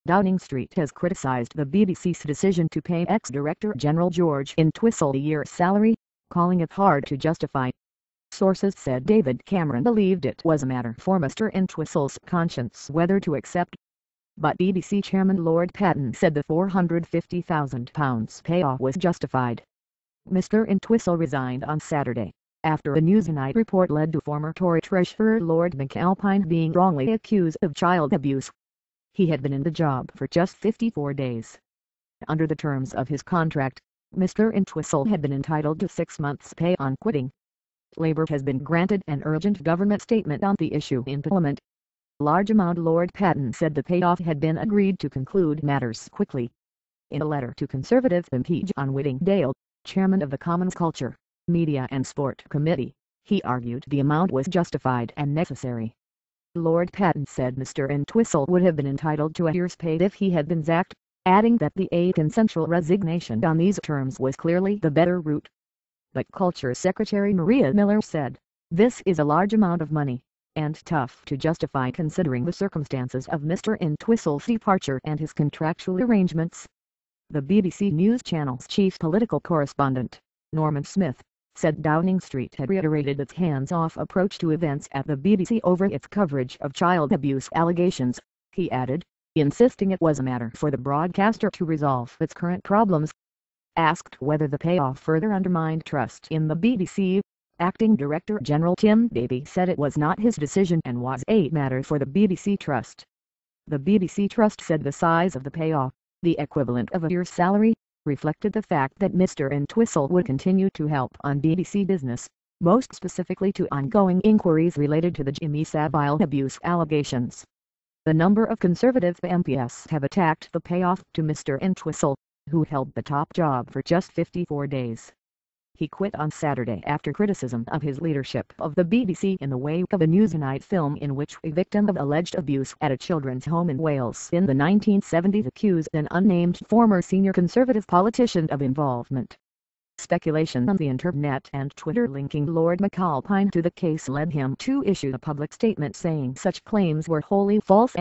Downing Street has criticized the BBC's decision to pay ex-Director General George Entwistle a year's salary, calling it hard to justify. Sources said David Cameron believed it was a matter for Mr. Entwistle's conscience whether to accept. But BBC Chairman Lord Patten said the £450,000 payoff was justified. Mr. Entwistle resigned on Saturday, after a Newsnight report led to former Tory Treasurer Lord McAlpine being wrongly accused of child abuse. He had been in the job for just 54 days. Under the terms of his contract, Mr. Entwistle had been entitled to 6 months' pay on quitting. Labour has been granted an urgent government statement on the issue in Parliament. Large amount Lord Patten said the payoff had been agreed to conclude matters quickly. In a letter to Conservative MP John Whittingdale, chairman of the Commons Culture, Media and Sport Committee, he argued the amount was justified and necessary. Lord Patten said Mr. Entwistle would have been entitled to a year's pay if he had been sacked, adding that a consensual resignation on these terms was clearly the better route. But Culture Secretary Maria Miller said, "This is a large amount of money, and tough to justify considering the circumstances of Mr. Entwistle's departure and his contractual arrangements." The BBC News Channel's chief political correspondent, Norman Smith, said Downing Street had reiterated its hands-off approach to events at the BBC over its coverage of child abuse allegations. He added, insisting it was a matter for the broadcaster to resolve its current problems. Asked whether the payoff further undermined trust in the BBC, Acting Director General Tim Davie said it was not his decision and was a matter for the BBC Trust. The BBC Trust said the size of the payoff, the equivalent of a year's salary, reflected the fact that Mr. Entwistle would continue to help on BBC Business, most specifically to ongoing inquiries related to the Jimmy Savile abuse allegations. A number of Conservative MPs have attacked the payoff to Mr. Entwistle, who held the top job for just 54 days. He quit on Saturday after criticism of his leadership of the BBC in the wake of a Newsnight film in which a victim of alleged abuse at a children's home in Wales in the 1970s accused an unnamed former senior Conservative politician of involvement. Speculation on the internet and Twitter linking Lord McAlpine to the case led him to issue a public statement saying such claims were wholly false